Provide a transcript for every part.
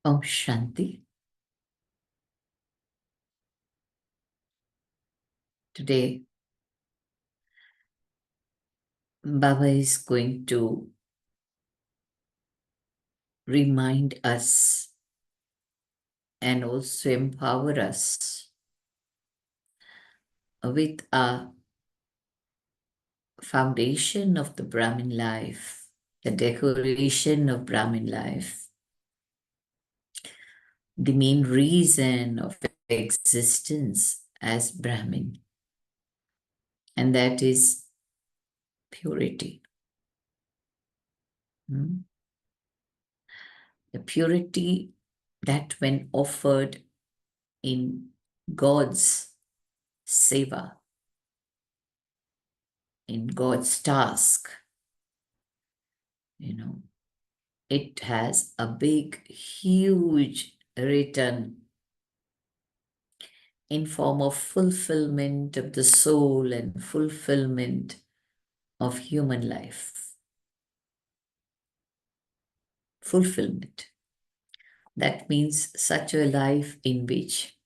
Om Shanti. Today, Baba is going to remind us and also empower us with a foundation of the Brahmin life, the decoration of Brahmin life, the main reason of existence as Brahmin, and that is purity. The purity that, when offered in God's seva, in God's task, it has a big, huge return in form of fulfillment of the soul and fulfillment of human life. Fulfillment. That means such a life in which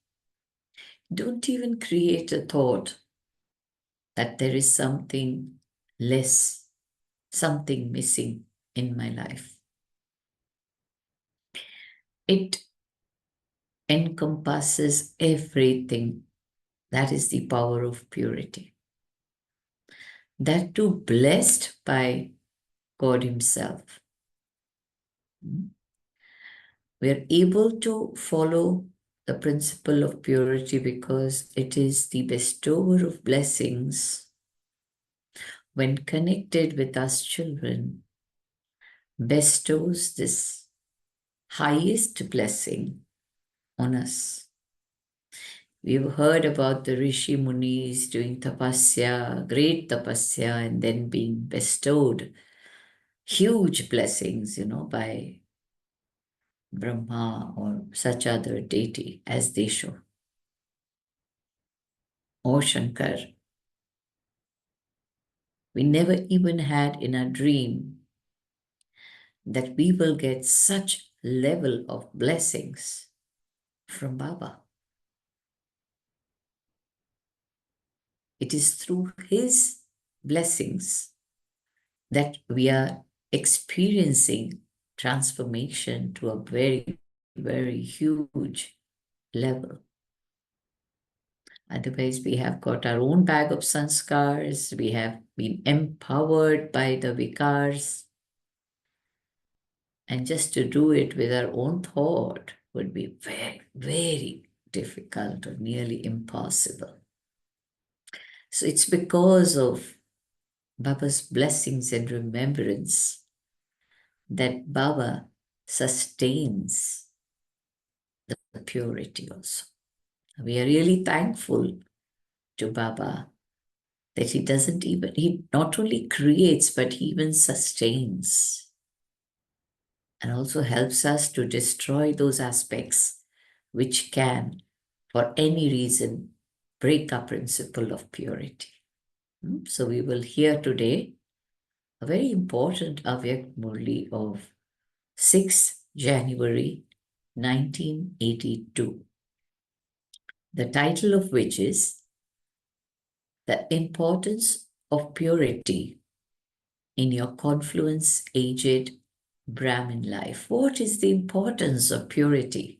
don't even create a thought that there is something less, something missing in my life. It encompasses everything. That is the power of purity. That too blessed by God Himself. We are able to follow the principle of purity because it is the bestower of blessings. When connected with us children, bestows this highest blessing on us. We've heard about the Rishi Munis doing tapasya, great tapasya, and then being bestowed huge blessings, by Brahma or such other deity as they show. Or Shankar. We never even had in our dream that we will get such level of blessings from Baba. It is through his blessings that we are experiencing transformation to a very, very huge level. Otherwise, we have got our own bag of sanskars, we have been empowered by the vikars, and just to do it with our own thought would be very, very difficult or nearly impossible. So it's because of Baba's blessings and remembrance that Baba sustains the purity also. We are really thankful to Baba that he not only creates, but he even sustains and also helps us to destroy those aspects which can, for any reason, break our principle of purity. So we will hear today a very important Avyak Murli of 6th January 1982. The title of which is The Importance of Purity in Your Confluence-aged Brahmin Life. What is the importance of purity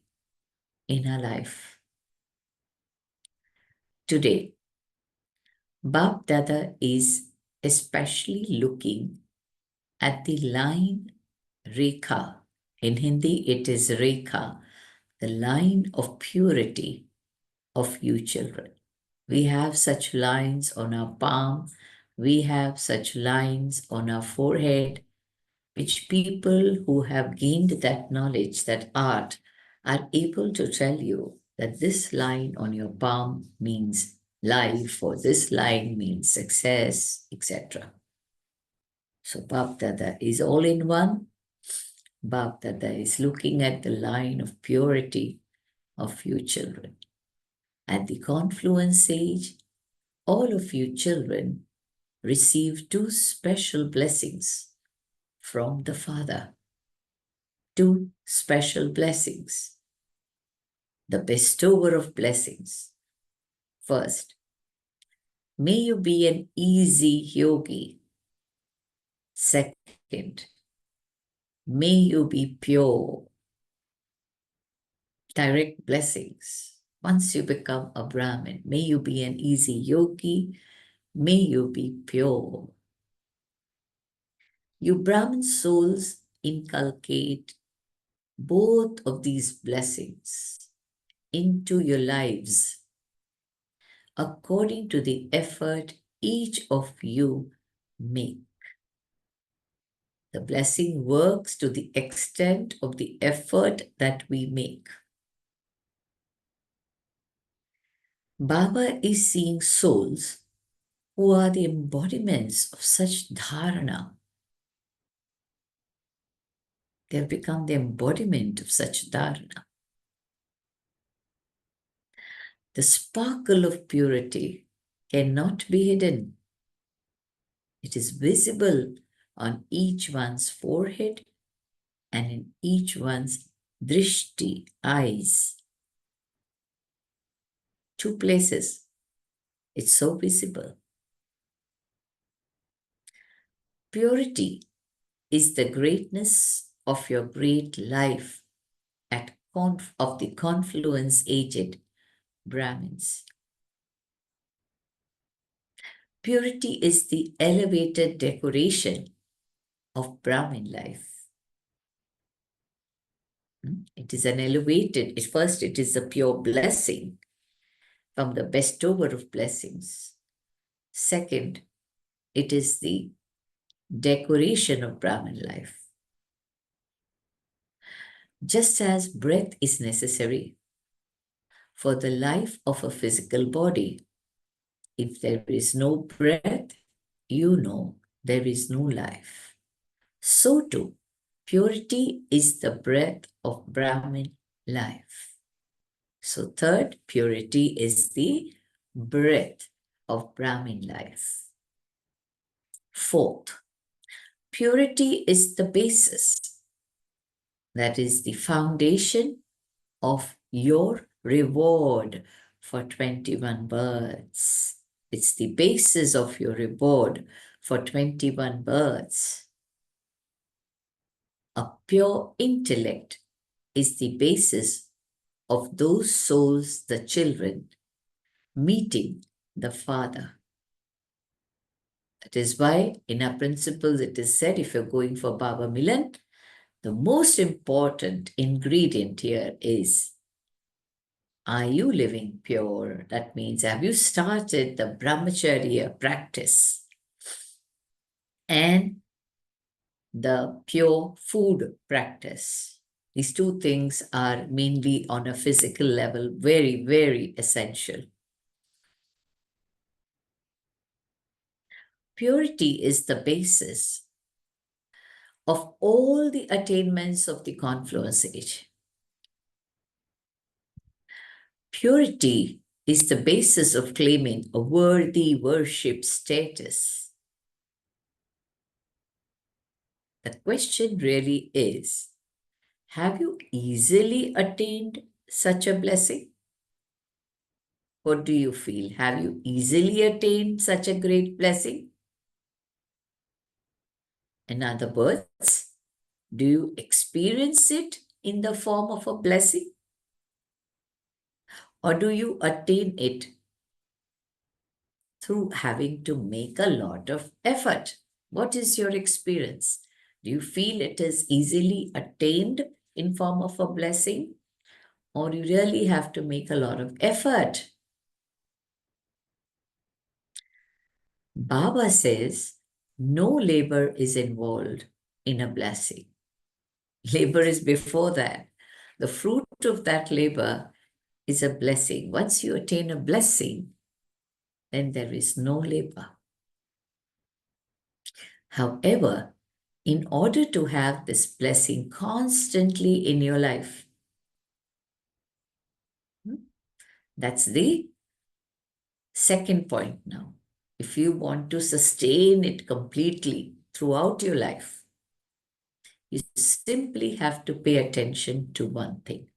in our life? Today, Bab Dada is especially looking at the line Rekha. In Hindi, it is Rekha, the line of purity of you children. We have such lines on our palm, we have such lines on our forehead, which people who have gained that knowledge, that art, are able to tell you that this line on your palm means life, or this line means success, etc. So Bab Dada is all in one. Bab Dada is looking at the line of purity of you children. At the confluence age, all of you children receive two special blessings from the Father. two special blessings, the bestower of blessings. First, may you be an easy yogi. Second, may you be pure. Direct blessings. Once you become a Brahmin, may you be an easy yogi. May you be pure. You Brahmin souls inculcate both of these blessings into your lives according to the effort each of you make. The blessing works to the extent of the effort that we make. Baba is seeing souls who are the embodiments of such dharana. They have become the embodiment of such dharana. The sparkle of purity cannot be hidden. It is visible on each one's forehead and in each one's drishti, eyes. Two places. It's so visible. Purity is the greatness of your great life of the Confluence-aged Brahmins. Purity is the elevated decoration of Brahmin life. It is an elevated, first it is a pure blessing from the bestower of blessings. Second, it is the decoration of Brahmin life. Just as breath is necessary for the life of a physical body, if there is no breath, you know there is no life. So too, purity is the breath of Brahmin life. So third, purity is the breath of Brahmin life. Fourth, purity is the basis, that is the foundation of your reward for 21 births. It's the basis of your reward for 21 births. A pure intellect is the basis of those souls, the children, meeting the Father. That is why in our principles it is said, if you're going for Baba Milan, the most important ingredient here is, are you living pure? That means, have you started the brahmacharya practice and the pure food practice? These two things are mainly on a physical level, very, very essential. Purity is the basis of all the attainments of the confluence age. Purity is the basis of claiming a worthy worship status. The question really is, have you easily attained such a blessing? What do you feel? Have you easily attained such a great blessing? In other words, do you experience it in the form of a blessing? Or do you attain it through having to make a lot of effort? What is your experience? Do you feel it is easily attained in form of a blessing? Or you really have to make a lot of effort? Baba says, no labor is involved in a blessing. Labor is before that. The fruit of that labor is a blessing. Once you attain a blessing, then there is no labor. However, in order to have this blessing constantly in your life, that's the second point now. If you want to sustain it completely throughout your life, You simply have to pay attention to one thing.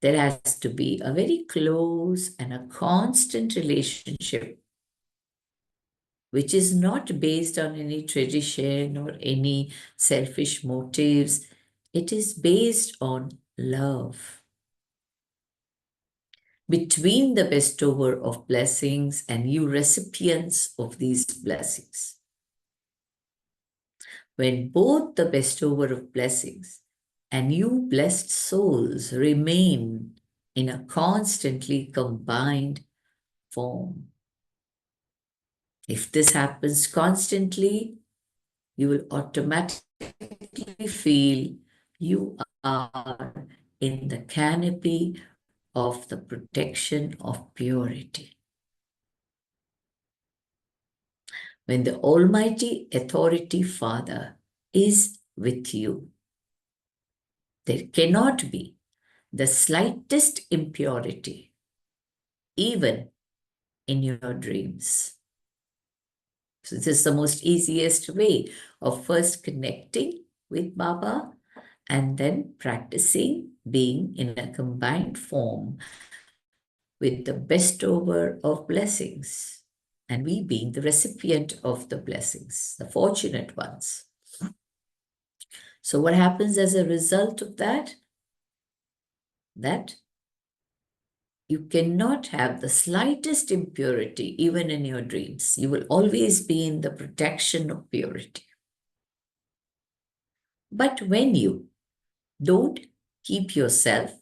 There has to be a very close and a constant relationship, which is not based on any tradition or any selfish motives. It is based on love between the bestower of blessings and you recipients of these blessings. When both the bestower of blessings and you blessed souls remain in a constantly combined form. If this happens constantly, you will automatically feel you are in the canopy of the protection of purity. When the Almighty Authority Father is with you, there cannot be the slightest impurity, even in your dreams. So this is the most easiest way of first connecting with Baba and then practicing being in a combined form with the bestower of blessings, and we being the recipient of the blessings, the fortunate ones. So what happens as a result of that? That you cannot have the slightest impurity even in your dreams. You will always be in the protection of purity. But when you don't keep yourself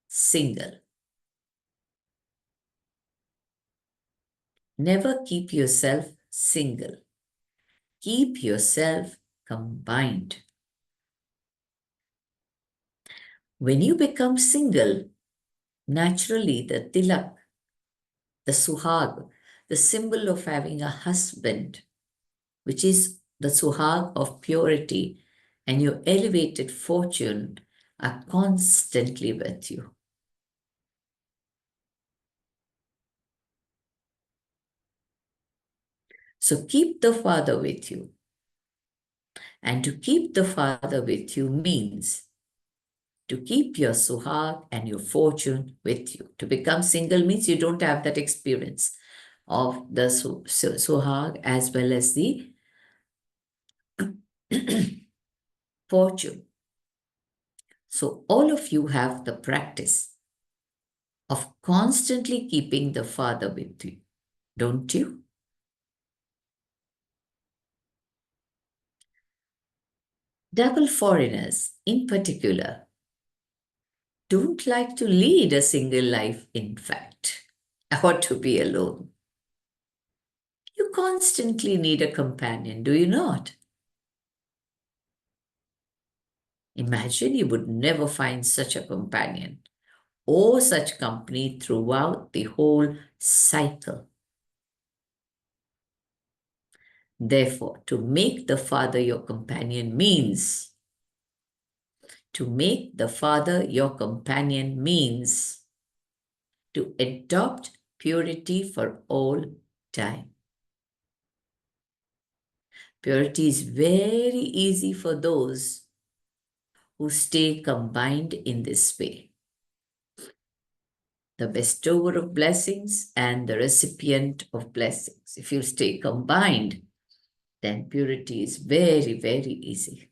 single, never keep yourself single. Keep yourself combined. When you become single, naturally the tilak, the suhag, the symbol of having a husband, which is the suhag of purity, and your elevated fortune are constantly with you. So keep the Father with you. And to keep the Father with you means to keep your suhag and your fortune with you. To become single means you don't have that experience of the suhag as well as the fortune. So all of you have the practice of constantly keeping the Father with you, don't you? Double foreigners, in particular, don't like to lead a single life, in fact, or to be alone. You constantly need a companion, do you not? Imagine you would never find such a companion or such company throughout the whole cycle. Therefore, to make the Father your companion means to adopt purity for all time. Purity is very easy for those who stay combined in this way. The bestower of blessings and the recipient of blessings. If you stay combined, then purity is very, very easy.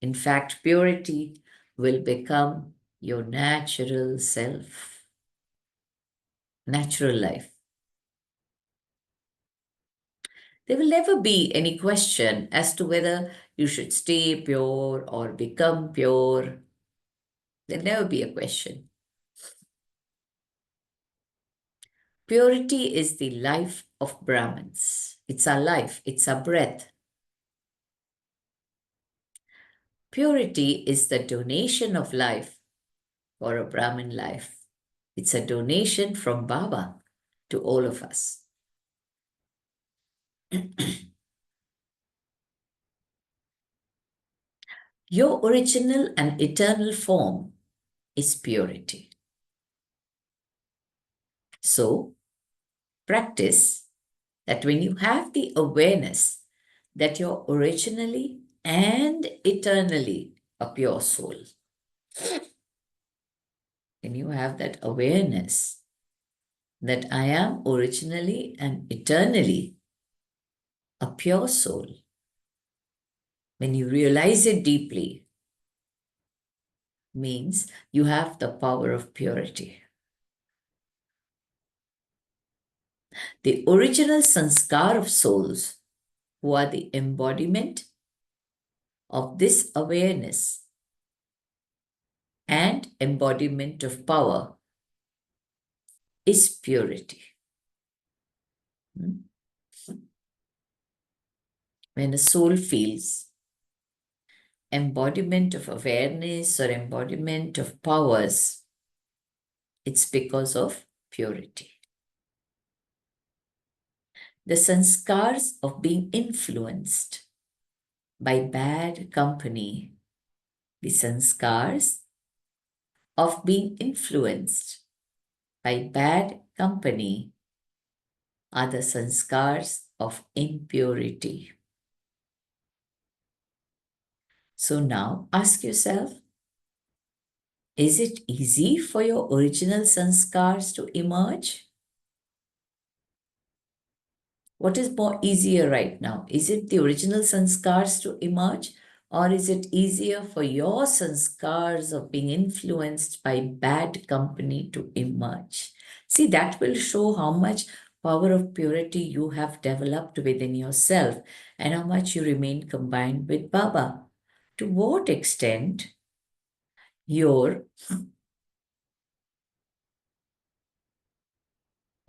In fact, purity will become your natural self, natural life. There will never be any question as to whether you should stay pure or become pure. There'll never be a question. Purity is the life of Brahmins. It's our life, it's our breath. Purity is the donation of life for a Brahmin life. It's a donation from Baba to all of us. Your original and eternal form is purity. So, practice that when you have the awareness that you're originally and eternally a pure soul. When you have that awareness that I am originally and eternally a pure soul, when you realize it deeply, means you have the power of purity. The original sanskar of souls, who are the embodiment of this awareness and embodiment of power, is purity. When a soul feels embodiment of awareness or embodiment of powers, it's because of purity. The sanskars of being influenced by bad company, the sanskars of being influenced by bad company are the sanskars of impurity. So now ask yourself, is it easy for your original sanskars to emerge? What is more easier right now? Is it the original sanskars to emerge, or is it easier for your sanskars of being influenced by bad company to emerge? See, that will show how much power of purity you have developed within yourself and how much you remain combined with Baba. To what extent your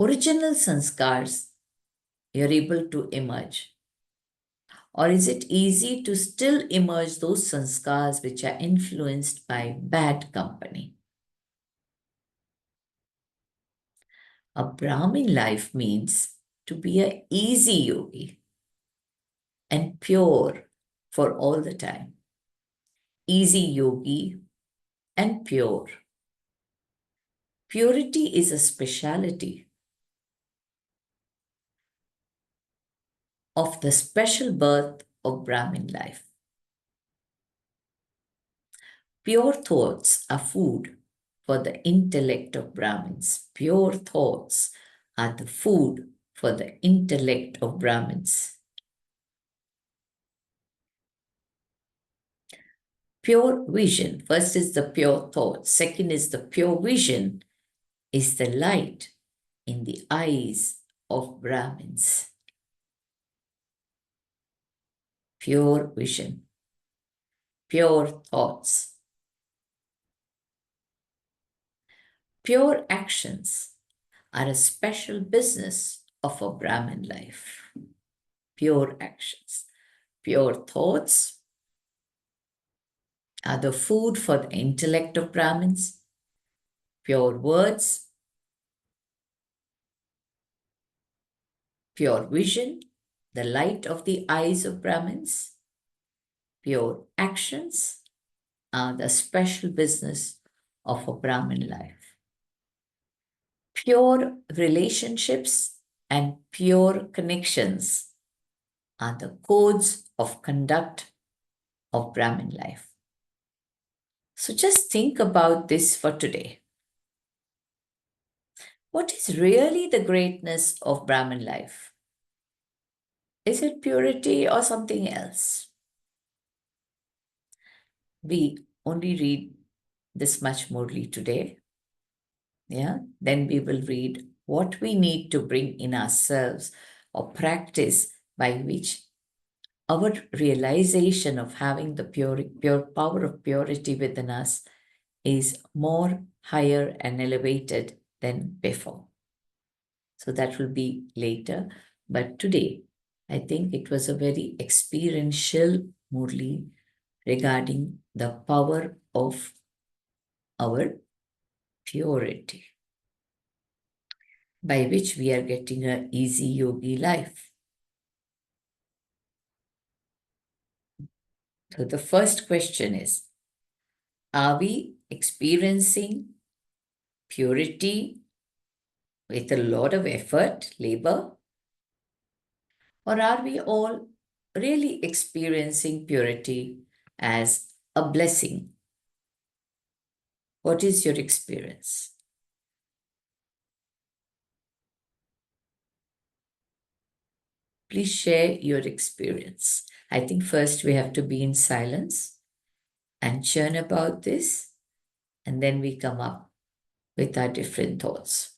original sanskars you're able to emerge? Or is it easy to still emerge those sanskars which are influenced by bad company? A Brahmin life means to be an easy yogi and pure for all the time. Easy yogi and pure. Purity is a speciality of the special birth of Brahmin life. Pure thoughts are food for the intellect of Brahmins. Pure thoughts are the food for the intellect of Brahmins. Pure vision, first is the pure thought, second is the pure vision, is the light in the eyes of Brahmins. Pure vision, pure thoughts, pure actions are a special business of a Brahmin life. Pure actions, pure thoughts are the food for the intellect of Brahmins. Pure words, pure vision, the light of the eyes of Brahmins. Pure actions are the special business of a Brahmin life. Pure relationships and pure connections are the codes of conduct of Brahmin life. So just think about this for today. What is really the greatness of Brahmin life? Is it purity or something else? We only read this much Murli today. Yeah, then we will read what we need to bring in ourselves or practice by which our realization of having the pure power of purity within us is more higher and elevated than before. So that will be later. But today, I think it was a very experiential Murli regarding the power of our purity, by which we are getting an easy yogi life. So the first question is, are we experiencing purity with a lot of effort, labor? Or are we all really experiencing purity as a blessing. What is your experience? Please share your experience. I think first we have to be in silence and churn about this, and then we come up with our different thoughts.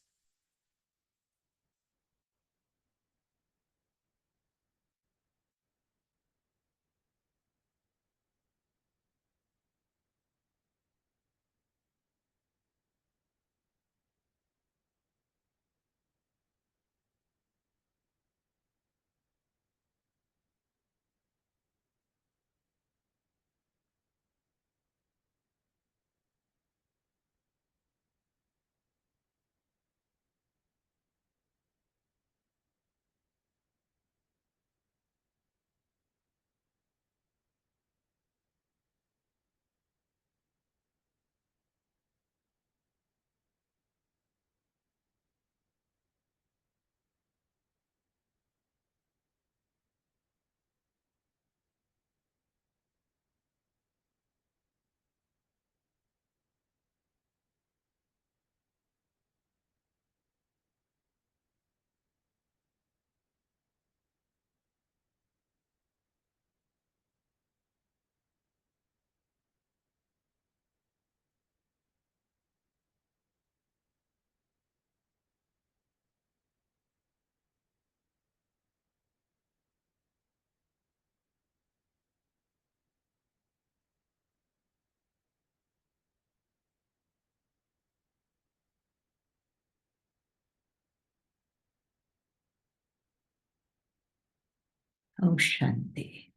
Oh, Shanti.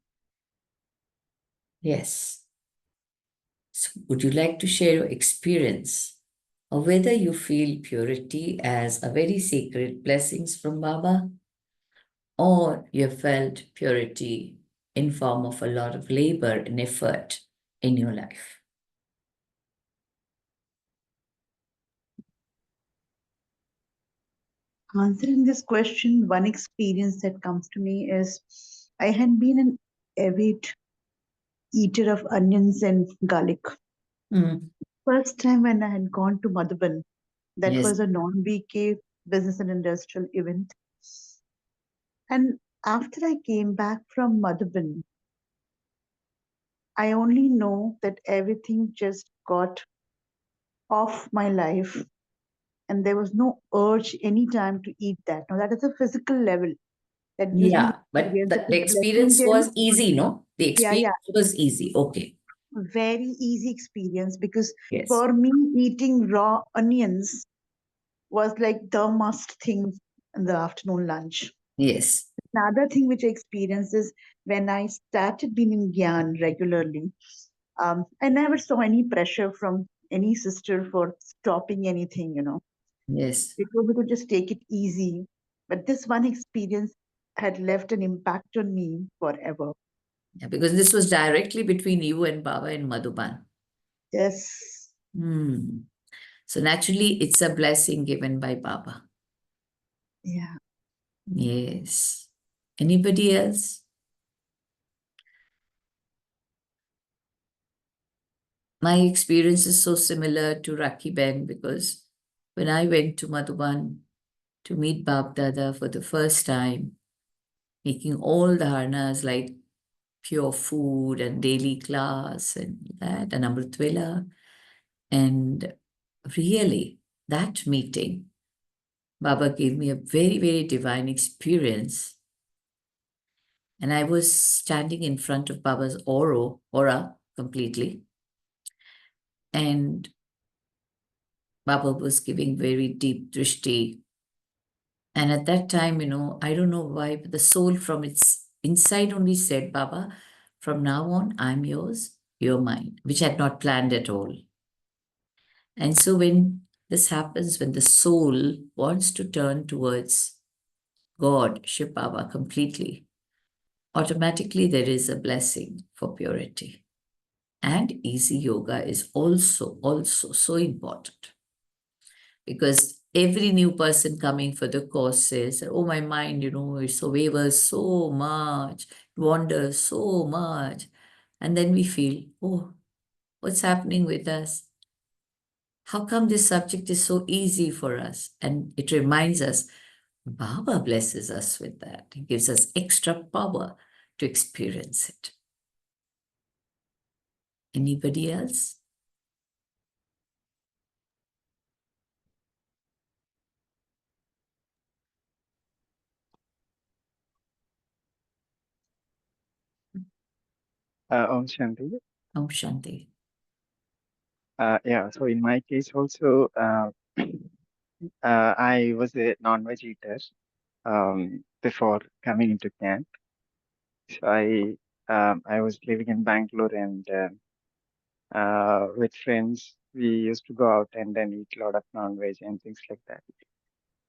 Yes. So would you like to share your experience or whether you feel purity as a very sacred blessings from Baba, or you have felt purity in form of a lot of labor and effort in your life? Answering this question, one experience that comes to me is I had been an avid eater of onions and garlic. Mm. First time when I had gone to Madhuban, that Yes. was a non-BK business and industrial event. And after I came back from Madhuban, I only know that everything just got off my life and there was no urge anytime to eat that. Now that is a physical level that gives me Yeah, the but experience that the is blessing experience them. was easy, no? The Yeah, yeah, experience was easy. Okay. very easy experience because Yes. for me eating raw onions was like the must thing in the afternoon lunch. Yes. Another thing which I experienced is when I started being in Gyan regularly, I never saw any pressure from any sister for stopping anything, Yes. They told me to just take it easy. But this one experience had left an impact on me forever. Yeah, because this was directly between you and Baba in Madhuban. Yes. Hmm. So naturally, it's a blessing given by Baba. Yeah. Yes. Anybody else? My experience is so similar to Rakhi Ben because when I went to Madhuban to meet Bab Dada for the first time, making all the harnas like pure food and daily class and that, and Amrit Vela, and really, that meeting, Baba gave me a very, very divine experience. And I was standing in front of Baba's aura completely. And Baba was giving very deep drishti. And at that time, I don't know why, but the soul from its inside only said, Baba, from now on, I'm yours, you're mine, which I had not planned at all. And so when this happens, when the soul wants to turn towards God, Shiv Baba, completely, automatically there is a blessing for purity. And easy yoga is also so important because every new person coming for the course says, oh, my mind, it so wavers so much, wanders so much. And then we feel, oh, what's happening with us? How come this subject is so easy for us? And it reminds us, Baba blesses us with that. He gives us extra power to experience it. Anybody else? Om Shanti. Om Shanti. Yeah, so in my case also, I was a non-veg eater before coming into camp. So I was living in Bangalore and with friends, we used to go out and then eat a lot of non-veg and things like that.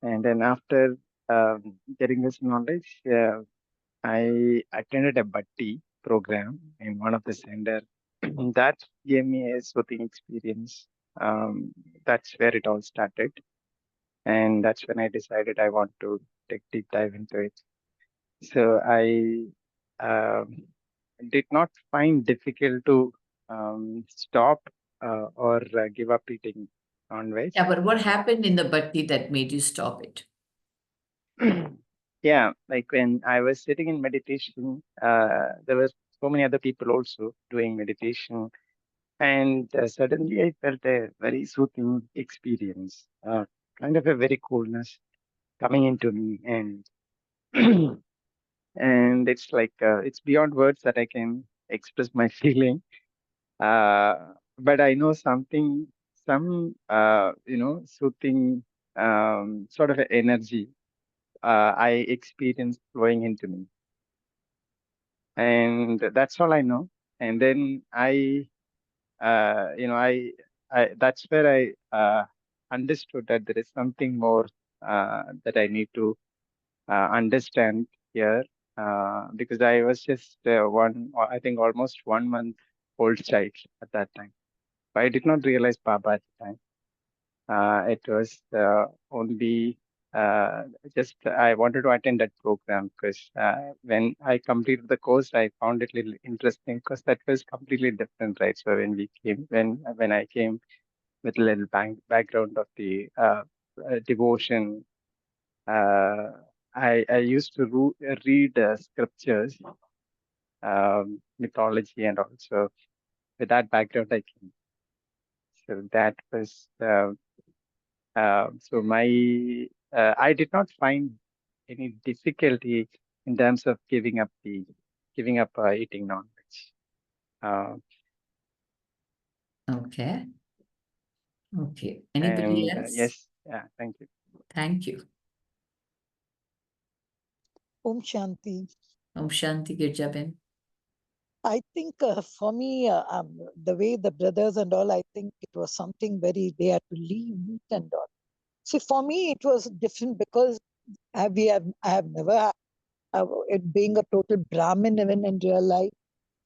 And then after getting this knowledge, I attended a bhakti program in one of the center. That gave me a soothing experience. That's where it all started. And that's when I decided I want to take deep dive into it. So I did not find difficult to stop or give up eating non-veg. Yeah, but what happened in the bhakti that made you stop it? Yeah, like when I was sitting in meditation, there were so many other people also doing meditation, and suddenly I felt a very soothing experience, kind of a very coolness coming into me, and and it's like it's beyond words that I can express my feeling. But I know something, some soothing sort of a energy I experienced flowing into me. And that's all I know. And then that's where I understood that there is something more that I need to understand here, because I was just I think almost 1 month old child at that time. I did not realize Baba at the time. It was only just I wanted to attend that program because when I completed the course, I found it little interesting because that was completely different, right? So when I came with a little background of the devotion, uh, I used to read scriptures, mythology, and also with that background I came. So that was. So I did not find any difficulty in terms of giving up eating non-veg. Okay. Okay. Anybody else? Yes, yeah, thank you. Thank you. Om Shanti. Om Shanti, Girjaben. I think for me, the way the brothers and all, I think it was something they had to leave meat and all. See, for me, it was different because I have never, it being a total Brahmin even in real life.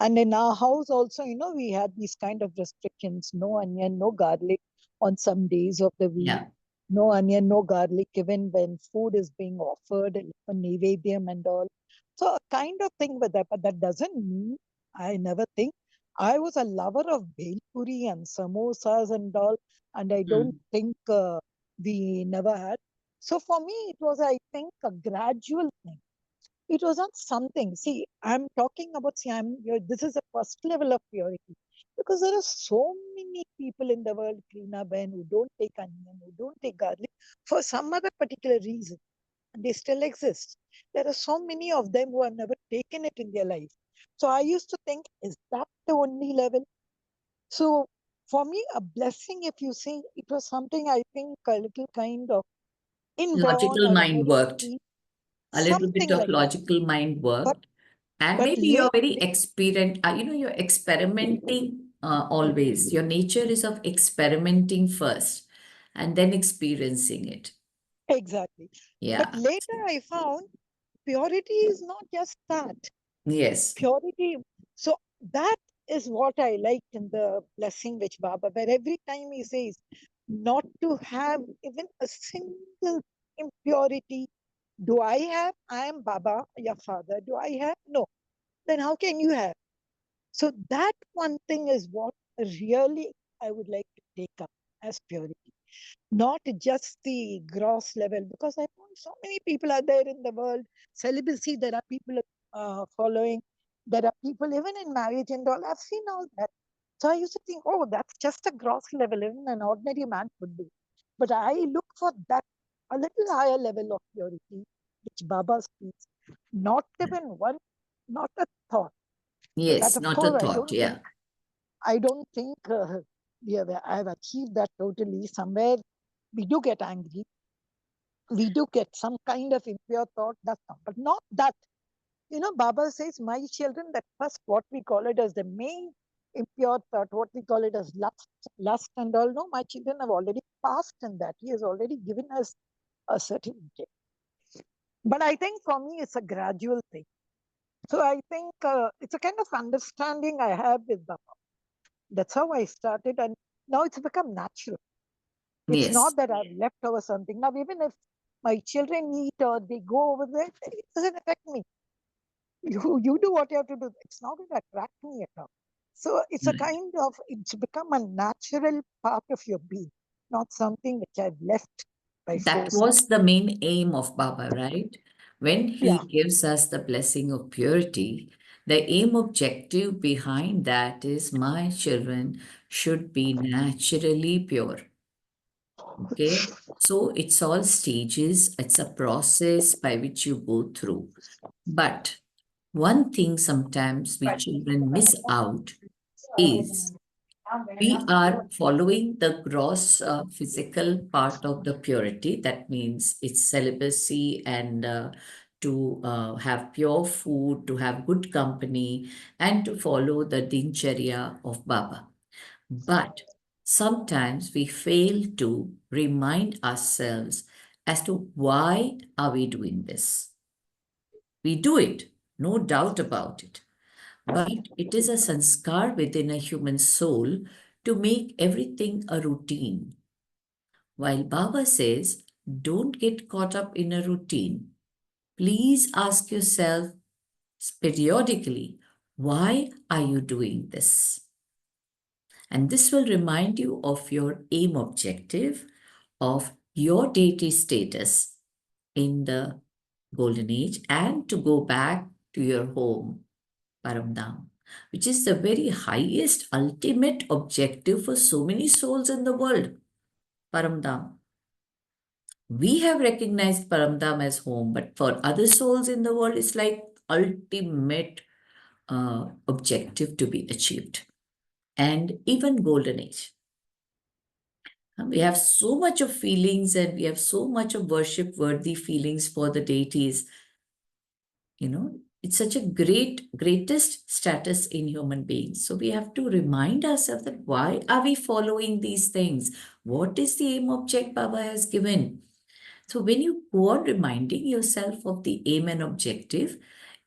And in our house also, we had these kind of restrictions, no onion, no garlic on some days of the week. Yeah. No onion, no garlic, even when food is being offered for Nivedyam and all. So a kind of thing with that, but that doesn't mean I never think. I was a lover of bhel puri and samosas and all, and I don't think we never had. So for me, it was, I think, a gradual thing. It was not something. See, I'm talking about, this is the first level of purity. Because there are so many people in the world, Krina Ben, who don't take onion, who don't take garlic for some other particular reason. And they still exist. There are so many of them who have never taken it in their life. So I used to think, is that the only level? So for me, a blessing, if you say, it was something I think a little kind of inborn Logical or a mind very worked. deep, A little bit something of like that. logical mind worked. And But maybe you're very you're experimenting always. Your nature is of experimenting first and then experiencing it. exactly. Yeah. But later I found purity is not just that. Yes. Purity. So that is what I liked in the blessing which Baba, where every time he says, not to have even a single impurity. Do I have? I am Baba, your father. Do I have? No. Then how can you have? So that one thing is what really I would like to take up as purity, not just the gross level, because I found so many people are there in the world. Celibacy, there are people following. There are people even in marriage and all. I've seen all that. So I used to think, oh, that's just a gross level, even an ordinary man could do. But I look for that a little higher level of purity, which Baba speaks. Not even one, not a thought. That Yes, of not a course thought. Yeah. I don't think I've achieved that totally. Somewhere we do get angry, we do get some kind of impure thought, that's not, but not that. Baba says, my children, that first what we call it as the main impure thought, what we call it as lust and all. No, my children have already passed in that. He has already given us a certificate. But I think for me, it's a gradual thing. So I think it's a kind of understanding I have with Baba. That's how I started, and now it's become natural. It's Yes. not that I've left over something. Now, even if my children eat or they go over there, it doesn't affect me. You do what you have to do. It's not going to attract me at all. So it's a Right. kind of, it's become a natural part of your being, not something which I've left by That force. was the main aim of Baba, right? When he Yeah. gives us the blessing of purity, the aim objective behind that is my children should be naturally pure. Okay. So it's all stages, it's a process by which you go through. But one thing sometimes we children miss out is we are following the gross physical part of the purity. That means it's celibacy and to have pure food, to have good company, and to follow the dincharya of Baba. But sometimes we fail to remind ourselves as to why are we doing this. We do it, no doubt about it. But it is a sanskar within a human soul to make everything a routine. While Baba says, don't get caught up in a routine. Please ask yourself periodically, why are you doing this? And this will remind you of your aim objective, of your deity status in the golden age, and to go back to your home, Paramdam, which is the very highest ultimate objective for so many souls in the world, Paramdam. We have recognized Paramdam as home, but for other souls in the world, it's like ultimate objective to be achieved. And even golden age. We have so much of feelings and we have so much of worship worthy feelings for the deities. It's such a greatest status in human beings. So we have to remind ourselves that why are we following these things? What is the aim object Baba has given? So when you go on reminding yourself of the aim and objective,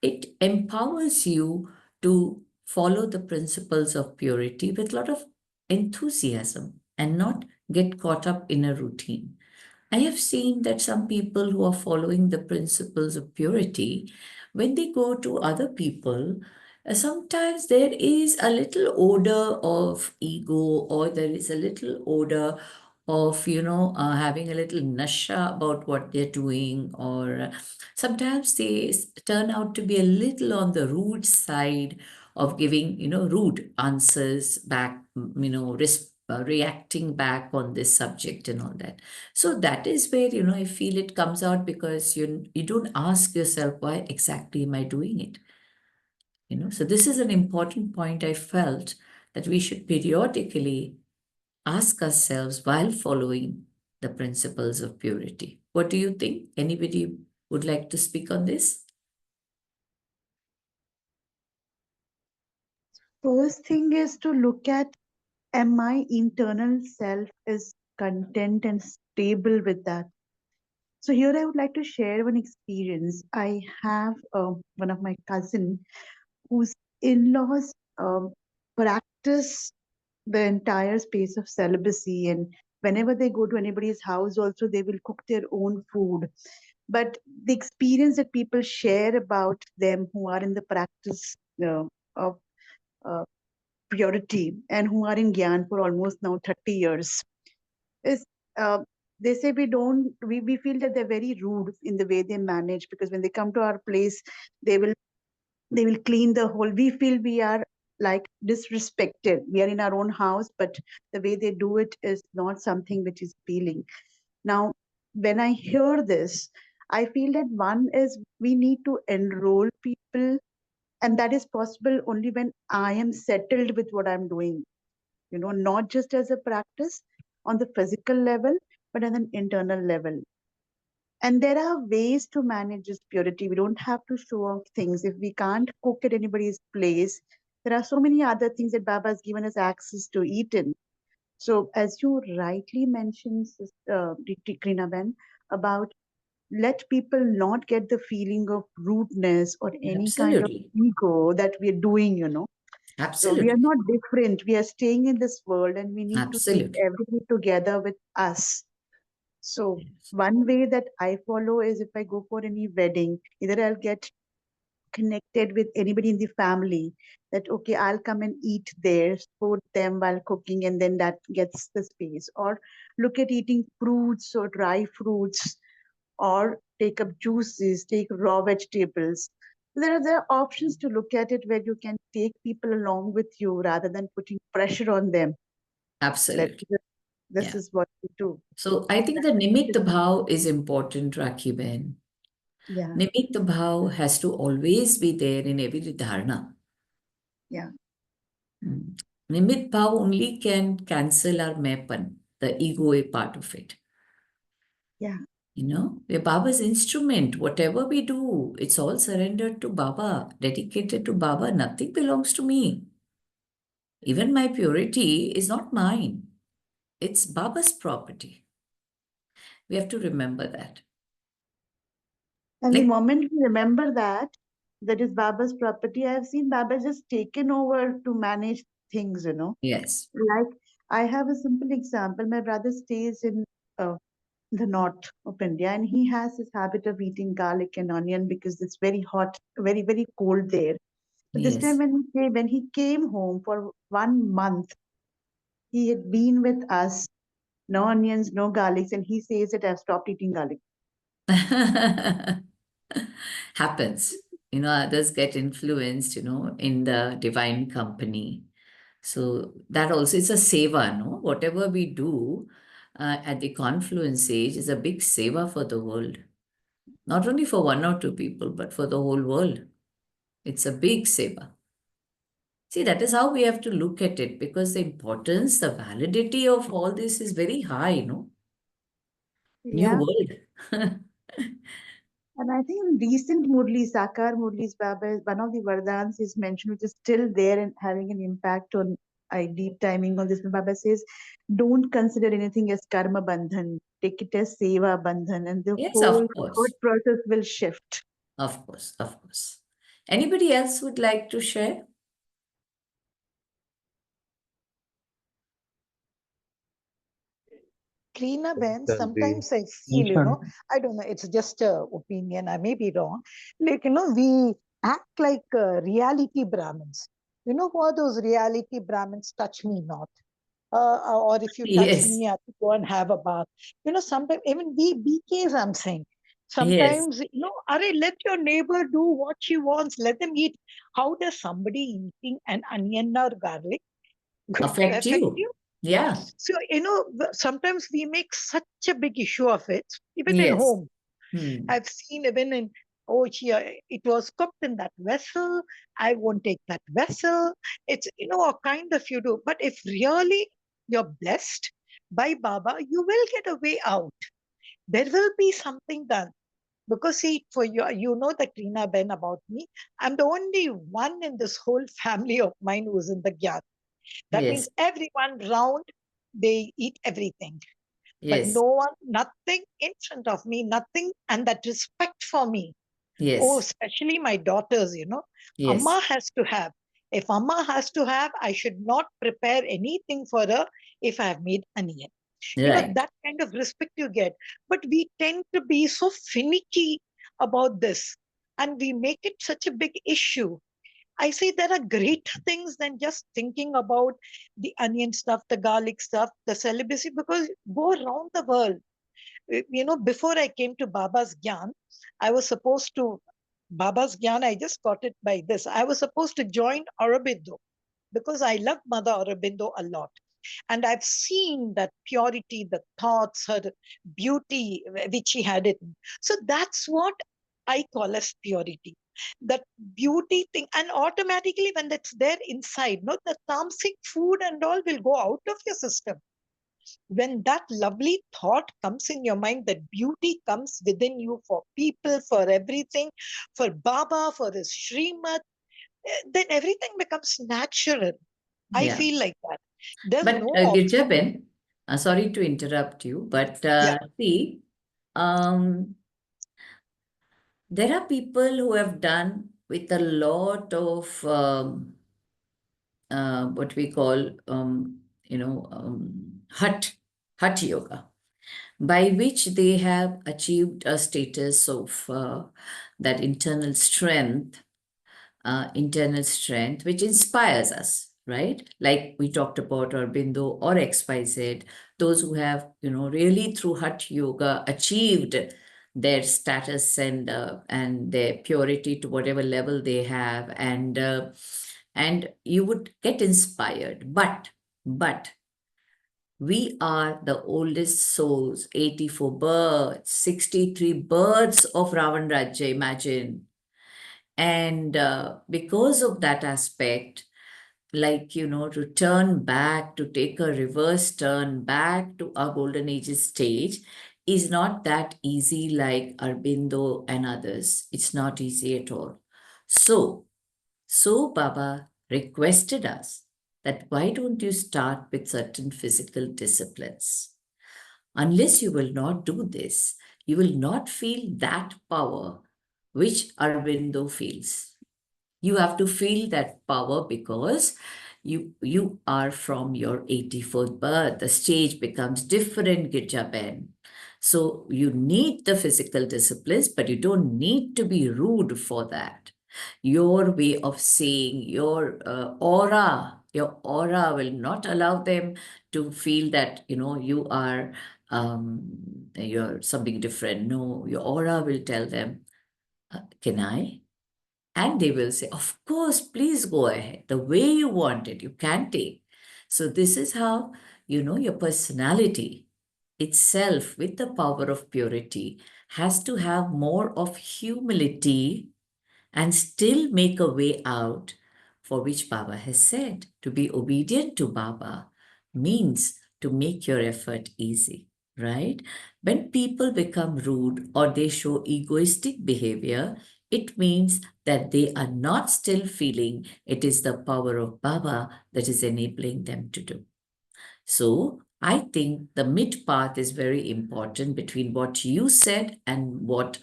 it empowers you to follow the principles of purity with a lot of enthusiasm and not get caught up in a routine. I have seen that some people who are following the principles of purity, when they go to other people, sometimes there is a little odor of ego, or there is a little odor of, having a little nasha about what they're doing, or sometimes they turn out to be a little on the rude side of giving, rude answers back, reacting back on this subject and all that. So that is where, I feel it comes out because you don't ask yourself, why exactly am I doing it? So this is an important point I felt that we should periodically ask ourselves while following the principles of purity. What do you think? Anybody would like to speak on this? First thing is to look at, am my internal self is content and stable with that? So here I would like to share one experience. I have one of my cousin whose in-laws practice the entire space of celibacy, and Whenever they go to anybody's house also, they will cook their own food. But the experience that people share about them who are in the practice of uh, purity and who are in Gyan for almost now 30 years is uh, they say we feel that they're very rude in the way they manage, because when they come to our place, they will clean the whole. We feel we are like disrespected. We are in our own house, but the way they do it is not something which is appealing. Now, when I hear this, I feel that one is we need to enroll people, and that is possible only when I am settled with what I'm doing, not just as a practice on the physical level, but on an internal level. And there are ways to manage this purity. We don't have to show off things. If we can't cook at anybody's place, there are so many other things that Baba has given us access to eat in. So, as you rightly mentioned, Krinaben, about let people not get the feeling of rudeness or any kind of Absolutely. ego that we're doing, So we are Absolutely. not different. We are staying in this world and we need to take Absolutely. everything together with us. So Yes. one way that I follow is if I go for any wedding, either I'll get connected with anybody in the family that, okay, I'll come and eat there, support them while cooking, and then that gets the space. Or look at eating fruits or dry fruits, or take up juices, take raw vegetables. There are options to look at it where you can take people along with you rather than putting pressure on them that Absolutely. this Yeah. is what you do. So I think the Nimitta Bhav is important, Rakhi Ben. Yeah, Nimitta Bhav has to always be there in every dharana. yeah, Mm. Nimitta Bhav only can cancel our mepan, the ego part of it. yeah, We're Baba's instrument. Whatever we do, it's all surrendered to Baba, dedicated to Baba. Nothing belongs to me. Even my purity is not mine. It's Baba's property. We have to remember that. and the Like, moment we remember that, that is Baba's property, I have seen Baba just taken over to manage things, yes. Like, I have a simple example. My brother stays in uh, the north of India, and he has this habit of eating garlic and onion because it's very hot, very, very cold there. But this time Yes. when he came home for 1 month, he had been with us, no onions, no garlics, and he says that I've stopped eating garlic. Happens. Others get influenced, in the divine company. So that also is a seva, no? Whatever we do at the confluence age is a big seva for the world. Not only for one or two people, but for the whole world. It's a big seva. See, that is how we have to look at it, because the importance, the validity of all this is very high, New Yeah. world. And I think in recent Murli, Sakar Murli's Baba, one of the Vardhans is mentioned, which is still there and having an impact on deep timing on this. Baba says, don't consider anything as karma bandhan. Take it as seva bandhan, and the Yes, whole of thought course. process will shift. Of course. Of course. Anybody else would like to share? Krina Ben, There'll be sometimes I feel, mention. I don't know, it's just a opinion, I may be wrong. Like, we act like reality Brahmins. Who are those reality Brahmins? Touch me not. Or if you touch Yes. me, I have to go and have a bath. Sometimes, even we BKs, I'm saying, Yes. sometimes, Arey, let your neighbor do what she wants, let them eat. How does somebody eating an onion or garlic going to Affect affect you. you? Yeah. So, sometimes we make such a big issue of it, even in Yes. home. Hmm. I've seen even in, oh, it was cooked in that vessel. I won't take that vessel. It's, a kind of you do. But if really you're blessed by Baba, you will get a way out. There will be something done. Because see, for you, the Krina Ben about me. I'm the only one in this whole family of mine who's in the Gyan. That means Yes. everyone round, they eat everything. But Yes. no one, nothing in front of me, nothing. And that respect for me. Oh, Yes. especially my daughters, Yes. Amma has to have. If Amma has to have, I should not prepare anything for her if I have made onion. Right. That kind of respect you get. But we tend to be so finicky about this, and we make it such a big issue. I say there are greater things than just thinking about the onion stuff, the garlic stuff, the celibacy, because go around the world. Before I came to Baba's Gyan, I was supposed to, Baba's Gyan, I just got it by this. I was supposed to join Aurobindo because I love Mother Aurobindo a lot. And I've seen that purity, the thoughts, her beauty, which she had it. So that's what I call as purity. That beauty thing. And automatically, when that's there inside, no, the tamasic food and all will go out of your system. When that lovely thought comes in your mind, that beauty comes within you for people, for everything, for Baba, for his Srimad, then everything becomes natural. I Yeah. feel like that. There's But no obstacle. Girjaben, sorry to interrupt you, but Yeah. see, there are people who have done with a lot of what we call, hut yoga, by which they have achieved a status of that internal strength, which inspires us, right? Like we talked about Aurobindo or XYZ, those who have, really through Hatha Yoga achieved their status and their purity to whatever level they have, and you would get inspired. But we are the oldest souls, 84 births, 63 births of Ravan Rajya, imagine. And because of that aspect, like, to turn back, to take a reverse turn back to our golden ages stage is not that easy like Arbindo and others. It's not easy at all. So Baba requested us that why don't you start with certain physical disciplines? Unless you will not do this, you will not feel that power which Arvindo feels. You have to feel that power because you are from your 84th birth. The stage becomes different, Girjaben. So you need the physical disciplines, but you don't need to be rude for that. Your way of saying, your aura will not allow them to feel that, you're something different. No, your aura will tell them, can I? And they will say, of course, please go ahead. The way you want it, you can take. So this is how, your personality itself with the power of purity has to have more of humility and still make a way out, for which Baba has said to be obedient to Baba means to make your effort easy, right? When people become rude or they show egoistic behavior, it means that they are not still feeling it is the power of Baba that is enabling them to do. So I think the mid path is very important between what you said and what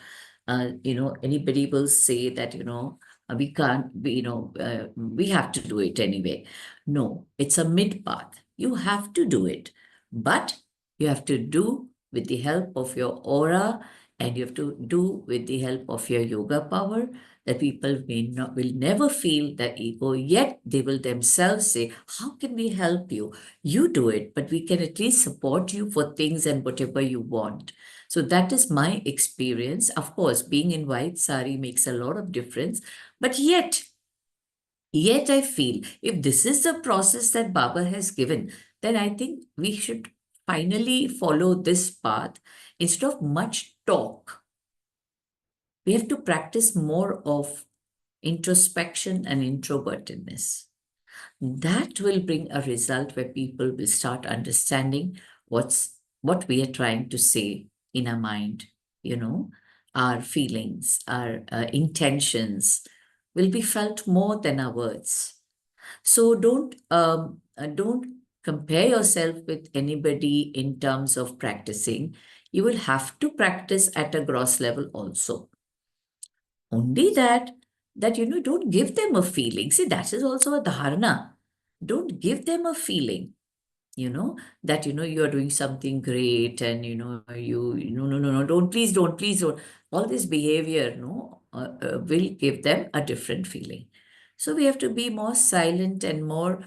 anybody will say that we can't we have to do it anyway. No, it's a mid path. You have to do it, but you have to do with the help of your aura, and you have to do with the help of your yoga power, that people will never feel the ego, yet they will themselves say, how can we help you? You do it, but we can at least support you for things and whatever you want. So that is my experience. Of course, being in white sari makes a lot of difference, but yet I feel if this is the process that Baba has given, then I think we should finally follow this path instead of much talk. We have to practice more of introspection and introvertedness. That will bring a result where people will start understanding what we are trying to say in our mind, our feelings, our intentions will be felt more than our words. So don't compare yourself with anybody in terms of practicing. You will have to practice at a gross level also. Only that don't give them a feeling. See, that is also a dharana. Don't give them a feeling. that, you are doing something great, and, no, don't, please don't. All this behavior, no, will give them a different feeling. So we have to be more silent and more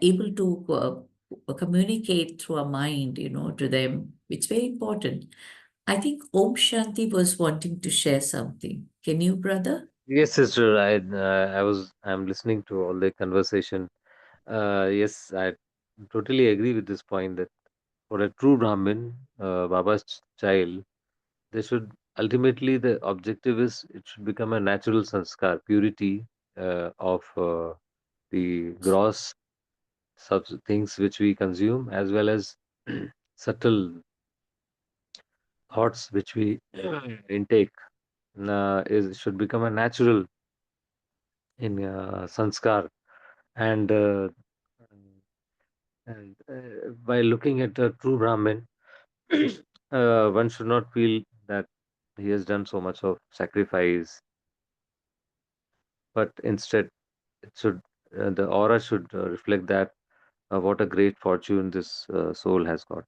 able to communicate through our mind, to them. It's very important. I think Om Shanti was wanting to share something. Can you, brother? Yes, sister. I'm listening to all the conversation. Yes, I totally agree with this point that for a true Brahmin, Baba's child, they should ultimately the objective is it should become a natural sanskar, purity of the gross things which we consume, as well as subtle thoughts which we intake. Is should become a natural in sanskar, and by looking at a true Brahmin, one should not feel that he has done so much of sacrifice, but instead it should the aura should reflect that what a great fortune this soul has got.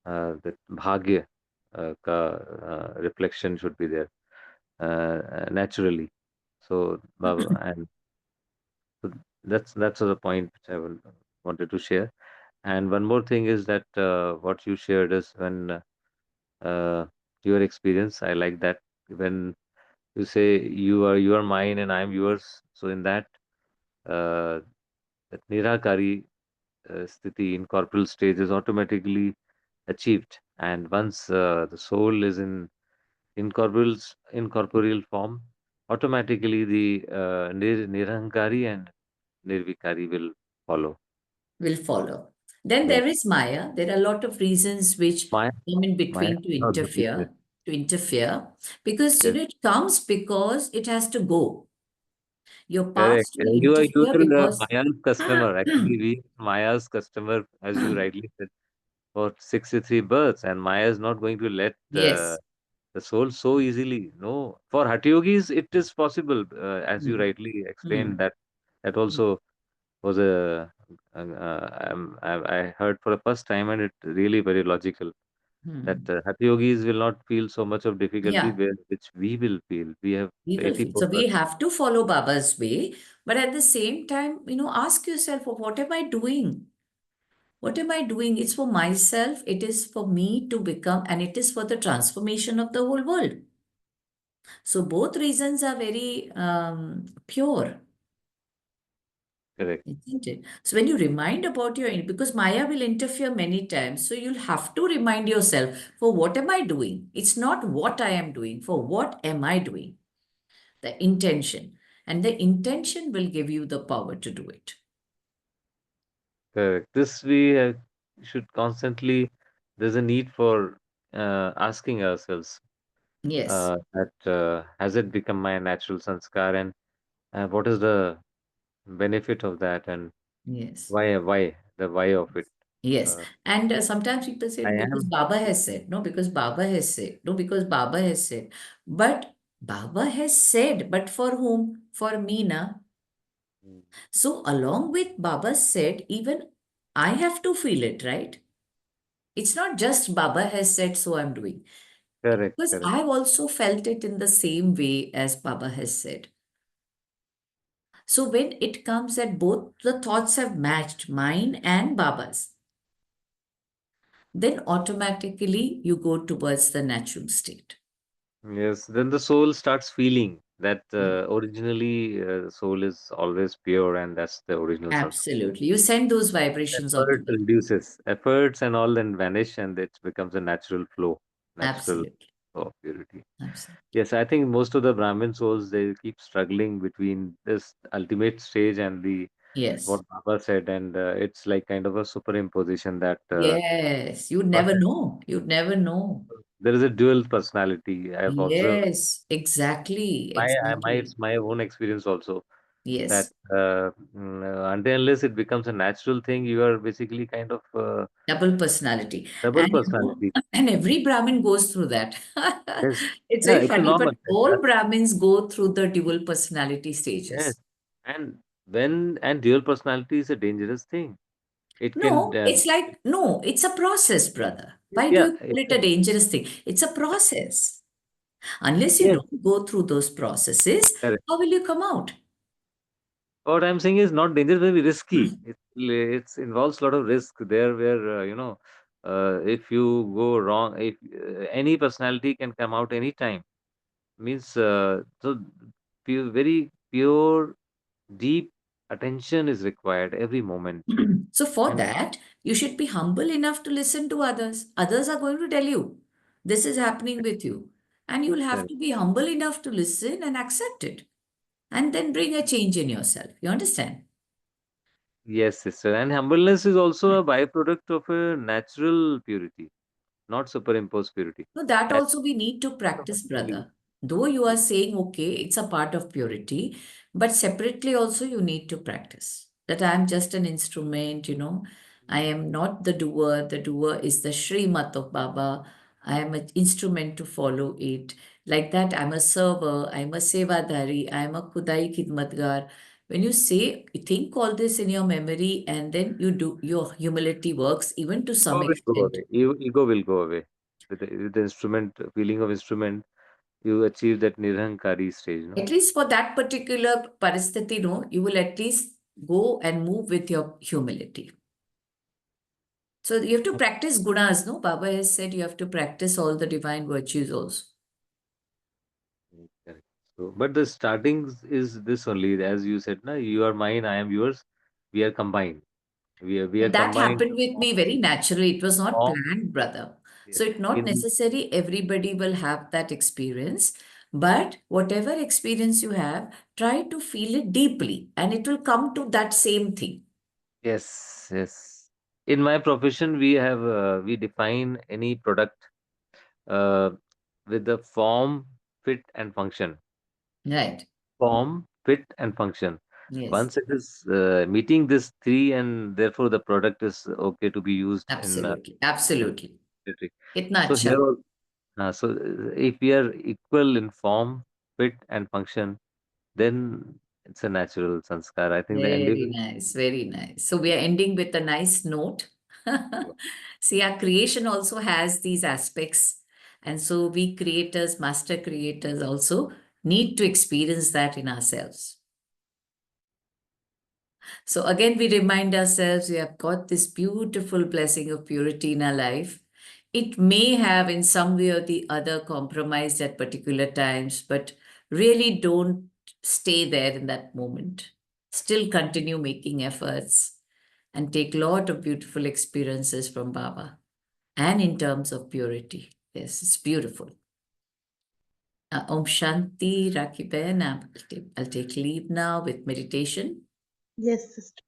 That bhagya reflection should be there naturally. So, and so that's the point which wanted to share. And one more thing is that what you shared is when your experience. I like that when you say you are mine and I am yours. So in uh, that nirakari sthiti, incorporeal stage, is automatically achieved. And once the soul is in incorporeal form, automatically the nirankari and nirvikari will follow. Will follow. Then Yes, there is Maya. There are a lot of reasons which Maya, come in Maya between to cannot be interfere, beaten. because Yes, it comes because it has to go. Your correct. past will You interfere are because Maya's customer. Actually, we are Maya's customer, as you rightly said, for 63 births, and Maya is not going to let yes. the soul so easily. No, for Hatha Yogis, it is possible, as you Mm, rightly explained. mm, That mm, also was I heard for the first time, and it really very logical that mm. Hatha Yogis will not feel so much of difficulty, Yeah, which we will feel. We have we will feel. 84 So we births. have to follow Baba's way, but at the same time, ask yourself, "Oh, what am I doing? What am I doing? It's for myself. It is for me to become, and it is for the transformation of the whole world." So both reasons are very pure, Correct. isn't it? So when you remind about because Maya will interfere many times, so you'll have to remind yourself, for what am I doing? It's not what I am doing, for what am I doing? The intention. And the intention will give you the power to do it. Correct. This we should constantly. There's a need for asking ourselves Yes, that has it become my natural sanskar, and what is the benefit of that, and yes. why the why of it. Yes. Uh, And sometimes people say, I no, because am. Baba has said, no, because Baba has said, no, because Baba has said. But Baba has said, but for whom? For me, na. Mm, So along with Baba said, even I have to feel it, right? It's not just Baba has said, so I'm doing. correct. Because Correct. I've also felt it in the same way as Baba has said. So when it comes that both the thoughts have matched mine and Baba's, then automatically you go towards the natural state. Yes. Then the soul starts feeling that Yeah. originally soul is always pure, and that's the original sanskar. Absolutely. You send those vibrations Effort automatically. reduces. Efforts and all then vanish, and it becomes a natural flow, natural Absolutely. flow of purity. Absolutely. Yes, I think most of the Brahmin souls they keep struggling between this ultimate stage and the what Yes. Baba said, and it's like kind of a superimposition that Yes. You'd never know. You'd never know. there is a dual personality. I have observed Yes. Exactly. Exactly. it's my own experience also that Yes. until unless it becomes a natural thing, you are basically kind of Double personality. double And personality. and every Brahmin goes through that. Yes, It's yeah, very it's a funny, but normal. all Brahmins go through the dual personality Yes, stages. and dual personality is a dangerous thing. It No, can, it's like, no, it's a process, brother. Why do yeah, you call it a dangerous thing? It's a process. Unless you yes, don't go through those processes, correct. how will you come out? What I'm saying is not dangerous, very risky. It's involves a lot of risk there, where if you go wrong, if any personality can come out anytime. Means so very pure, deep attention is required every moment. So, for And that, you should be humble enough to listen to others. Others are going to tell you, this is happening with you. And you'll have to be humble enough to listen and accept it. And then bring a change in yourself. You understand? yes, sister. And humbleness is also a byproduct of a natural purity, not superimposed purity. So that That also we need to practice, automatically. brother. Though you are saying, okay, it's a part of purity, but separately also you need to practice. That I am just an instrument, I am not the doer. The doer is the Srimat of Baba. I am an instrument to follow it. Like that, I'm a server, I'm a sevadhari, I'm a Kudai Khidmatgar. When you say, you think all this in your memory, and then you do, your humility works even to some Ego will go extent. away. Ego will go away. With the instrument, feeling of instrument, you achieve that nirhankari stage, no? At least for that particular parasthiti, no, you will at least go and move with your humility. So you have to practice gunas, no? Baba has said you have to practice all the divine virtues also. Correct. So, but the starting is this only, as you said, na, you are mine, I am yours. We are combined. We are That combined happened with me very naturally. It was not form. planned, brother. So Yes. it's not In necessary everybody will have that experience. But whatever experience you have, try to feel it deeply and it will come to that same thing. yes, yes. In my profession, we define any product uh, with the form, fit, and function. Right. Form, fit, and function. Yes. Once it is meeting this three, and therefore the product is okay to be used in Absolutely. in Absolutely. military. Itna So acha. here, if we are equal in form, fit, and function, then it's a natural sanskar. I think the Very endeavor. nice, very nice. So we are ending with a nice note. See, our creation also has these aspects. And so we creators, master creators also need to experience that in ourselves. So again, we remind ourselves we have got this beautiful blessing of purity in our life. It may have in some way or the other compromised at particular times, but really don't stay there in that moment. Still continue making efforts and take a lot of beautiful experiences from Baba. And in terms of purity, yes, it's beautiful. Om Shanti, Rakiben. I'll take leave now with meditation. Yes, sister.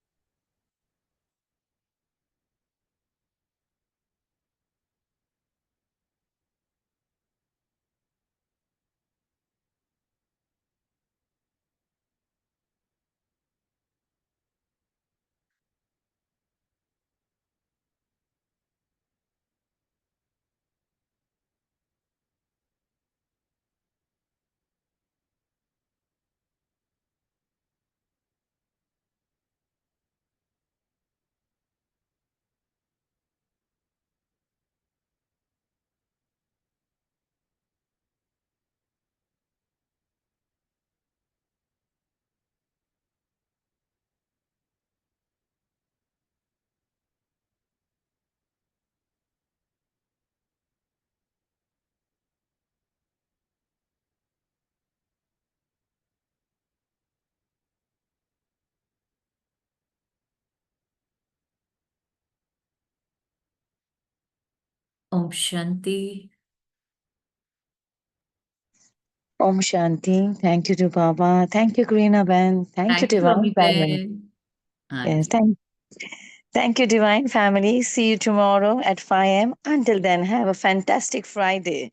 Om Shanti. Om Shanti. Thank you to Baba. Thank you, Karina Ben. Thank you, Thank you, Divine Family. Amiben. Yes, Anji. thank you, Divine Family. See you tomorrow at 5 a.m. Until then, have a fantastic Friday.